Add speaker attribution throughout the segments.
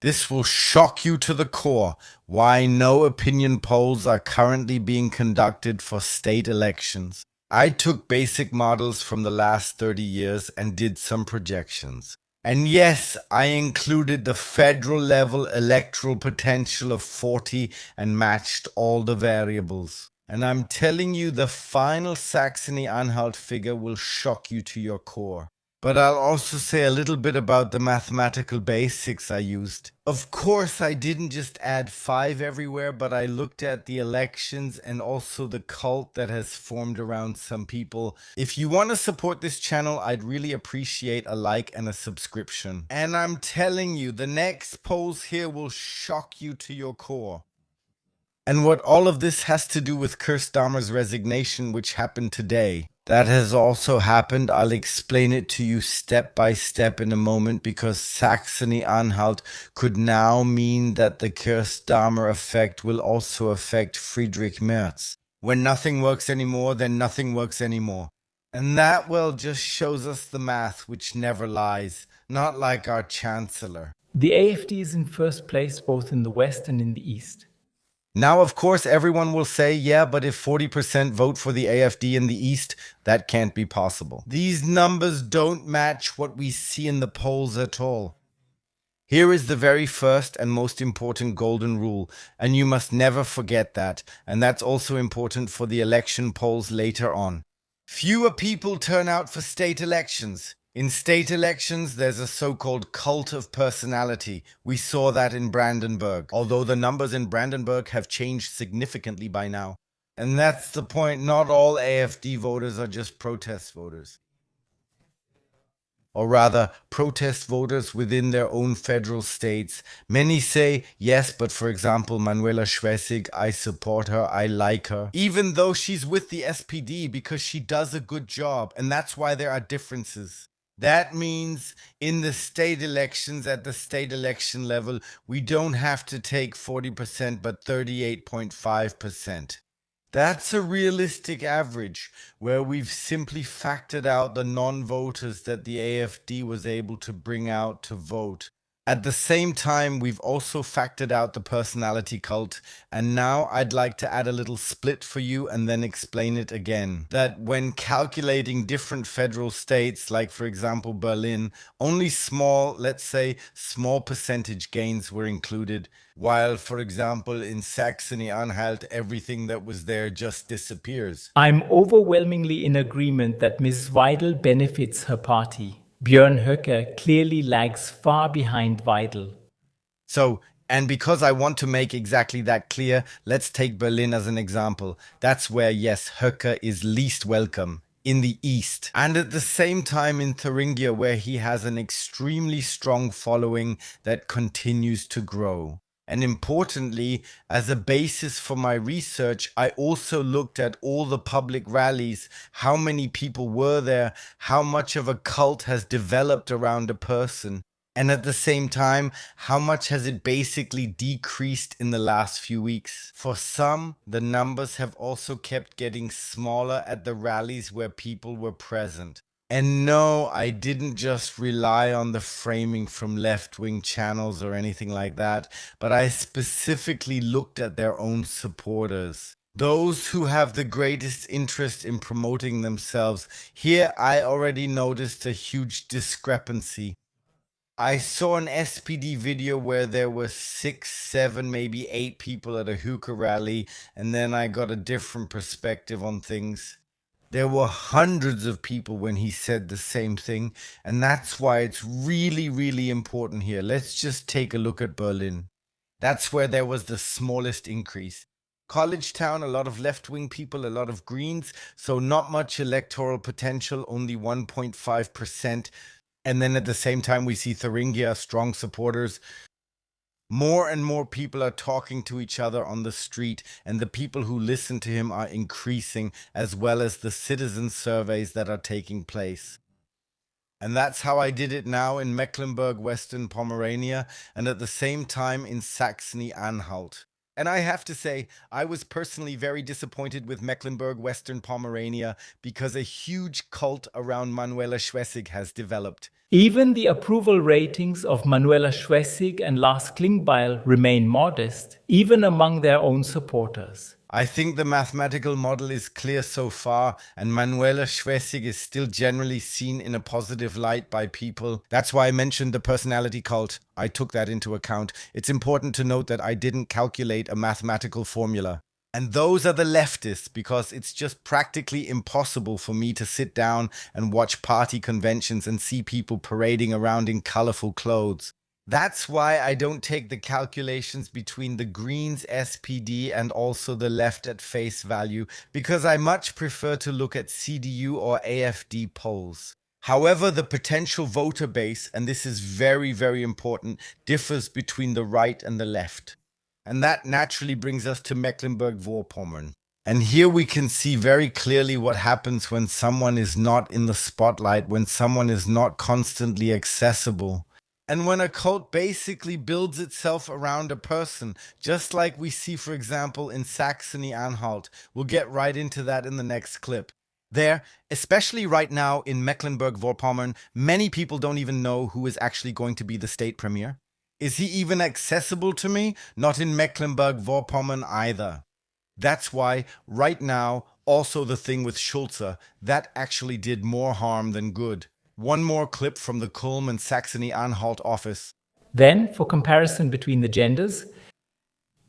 Speaker 1: This will shock you to the core why no opinion polls are currently being conducted for state elections. I took basic models from the last 30 years and did some projections. And yes, I included the federal level electoral potential of 40 and matched all the variables. And I'm telling you, the final Saxony-Anhalt figure will shock you to your core. But I'll also say a little bit about the mathematical basics I used. Of course, I didn't just add 5 everywhere, but I looked at the elections and also the cult that has formed around some people. If you want to support this channel, I'd really appreciate a like and a subscription. And I'm telling you, the next polls here will shock you to your core. And what all of this has to do with Keir Starmer's resignation, which happened today. That has also happened. I'll explain it to you step by step in a moment, because Saxony-Anhalt could now mean that the Keir Starmer effect will also affect Friedrich Merz. When nothing works anymore, then nothing works anymore. And that, well, just shows us the math, which never lies, not like our chancellor.
Speaker 2: The AfD is in first place both in the West and in the East.
Speaker 1: Now, of course, everyone will say, yeah, but if 40% vote for the AfD in the East, that can't be possible. These numbers don't match what we see in the polls at all. Here is the very first and most important golden rule, and you must never forget that, and that's also important for the election polls later on. Fewer people turn out for state elections. In state elections, there's a so-called cult of personality. We saw that in Brandenburg, although the numbers in Brandenburg have changed significantly by now. And that's the point, not all AfD voters are just protest voters. Or rather, protest voters within their own federal states. Many say, yes, but for example, Manuela Schwesig, I support her, I like her, even though she's with the SPD because she does a good job, and that's why there are differences. That means in the state elections, at the state election level, we don't have to take 40%, but 38.5%. That's a realistic average, where we've simply factored out the non-voters that the AfD was able to bring out to vote. At the same time, we've also factored out the personality cult, and now I'd like to add a little split for you and then explain it again. That when calculating different federal states, like for example Berlin, only small, let's say, small percentage gains were included, while for example in Saxony-Anhalt, everything that was there just disappears.
Speaker 2: I'm overwhelmingly in agreement that Ms. Weidel benefits her party. Björn Höcke clearly lags far behind Weidel.
Speaker 1: So, and because I want to make exactly that clear, let's take Berlin as an example. That's where, yes, Höcke is least welcome, in the East. And at the same time in Thuringia, where he has an extremely strong following that continues to grow. And importantly, as a basis for my research, I also looked at all the public rallies, how many people were there, how much of a cult has developed around a person, and at the same time, how much has it basically decreased in the last few weeks. For some, the numbers have also kept getting smaller at the rallies where people were present. And no, I didn't just rely on the framing from left-wing channels or anything like that, but I specifically looked at their own supporters. Those who have the greatest interest in promoting themselves. Here I already noticed a huge discrepancy. I saw an SPD video where there were 6, 7, maybe 8 people at a hookah rally, and then I got a different perspective on things. There were hundreds of people when he said the same thing, and that's why it's really, really important here. Let's just take a look at Berlin. That's where there was the smallest increase. College town, a lot of left-wing people, a lot of Greens, so not much electoral potential, only 1.5%. And then at the same time, we see Thuringia, strong supporters. More and more people are talking to each other on the street, and the people who listen to him are increasing, as well as the citizen surveys that are taking place. And that's how I did it now in Mecklenburg, Western Pomerania, and at the same time in Saxony-Anhalt. And I have to say, I was personally very disappointed with Mecklenburg Western Pomerania because a huge cult around Manuela Schwesig has developed.
Speaker 2: Even the approval ratings of Manuela Schwesig and Lars Klingbeil remain modest, even among their own supporters.
Speaker 1: I think the mathematical model is clear so far, and Manuela Schwesig is still generally seen in a positive light by people. That's why I mentioned the personality cult. I took that into account. It's important to note that I didn't calculate a mathematical formula. And those are the leftists, because it's just practically impossible for me to sit down and watch party conventions and see people parading around in colorful clothes. That's why I don't take the calculations between the Greens SPD and also the left at face value, because I much prefer to look at CDU or AFD polls. However, the potential voter base, and this is very, very important, differs between the right and the left. And that naturally brings us to Mecklenburg-Vorpommern. And here we can see very clearly what happens when someone is not in the spotlight, when someone is not constantly accessible. And when a cult basically builds itself around a person, just like we see, for example, in Saxony-Anhalt. We'll get right into that in the next clip. There, especially right now in Mecklenburg-Vorpommern, many people don't even know who is actually going to be the state premier. Is he even accessible to me? Not in Mecklenburg-Vorpommern either. That's why, right now, also the thing with Schulze, that actually did more harm than good. One more clip from the Kulm and Saxony-Anhalt office.
Speaker 2: Then, for comparison between the genders,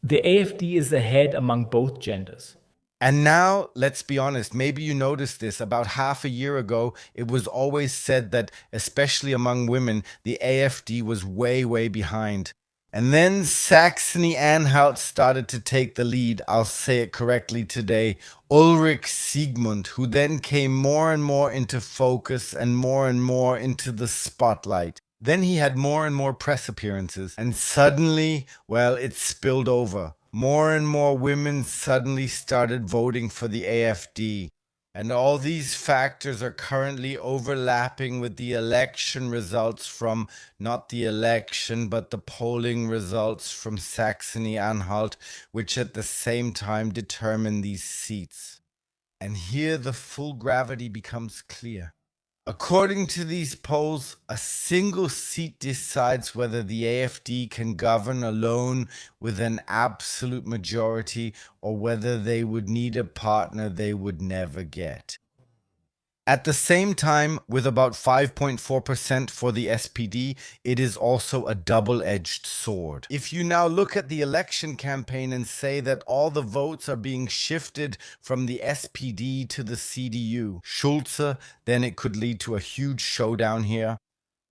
Speaker 2: the AfD is ahead among both genders.
Speaker 1: And now, let's be honest, maybe you noticed this. About half a year ago, it was always said that, especially among women, the AfD was way, way behind. And then Saxony-Anhalt started to take the lead, I'll say it correctly today, Ulrich Siegmund, who then came more and more into focus and more into the spotlight. Then he had more and more press appearances, and suddenly, well, it spilled over. More and more women suddenly started voting for the AfD. And all these factors are currently overlapping with the election results from, not the election, but the polling results from Saxony-Anhalt, which at the same time determine these seats. And here the full gravity becomes clear. According to these polls, a single seat decides whether the AfD can govern alone with an absolute majority or whether they would need a partner they would never get. At the same time, with about 5.4% for the SPD, it is also a double-edged sword. If you now look at the election campaign and say that all the votes are being shifted from the SPD to the CDU, Schulze, then it could lead to a huge showdown here.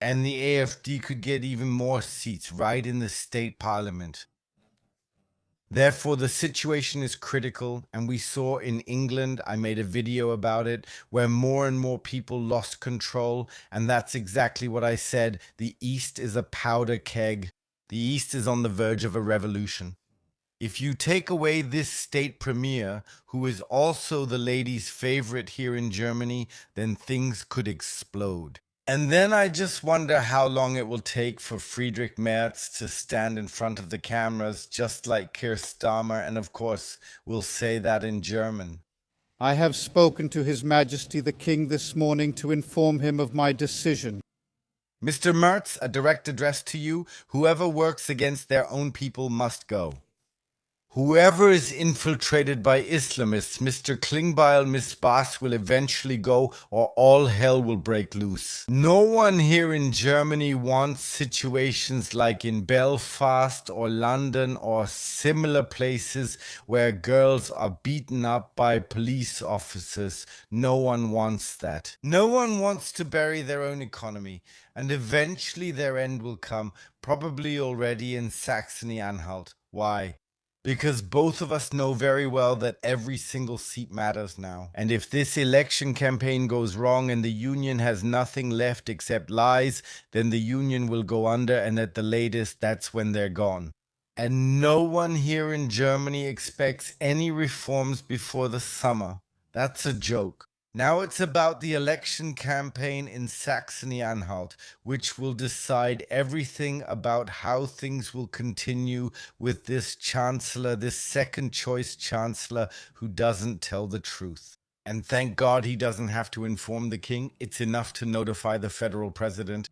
Speaker 1: And the AfD could get even more seats right in the state parliament. Therefore, the situation is critical, and we saw in England, I made a video about it, where more and more people lost control, and that's exactly what I said. The East is a powder keg. The East is on the verge of a revolution. If you take away this state premier, who is also the lady's favorite here in Germany, then things could explode. And then I just wonder how long it will take for Friedrich Merz to stand in front of the cameras, just like Keir Starmer, and of course, we'll say that in German.
Speaker 3: I have spoken to His Majesty the King this morning to inform him of my decision.
Speaker 1: Mr. Merz, a direct address to you. Whoever works against their own people must go. Whoever is infiltrated by Islamists, Mr. Klingbeil, Miss Baas will eventually go, or all hell will break loose. No one here in Germany wants situations like in Belfast or London or similar places where girls are beaten up by police officers. No one wants that. No one wants to bury their own economy, and eventually their end will come, probably already in Saxony-Anhalt. Why? Because both of us know very well that every single seat matters now. And if this election campaign goes wrong and the union has nothing left except lies, then the union will go under, and at the latest, that's when they're gone. And no one here in Germany expects any reforms before the summer. That's a joke. Now it's about the election campaign in Saxony-Anhalt, which will decide everything about how things will continue with this chancellor, this second choice chancellor who doesn't tell the truth. And thank God he doesn't have to inform the king. It's enough to notify the federal president.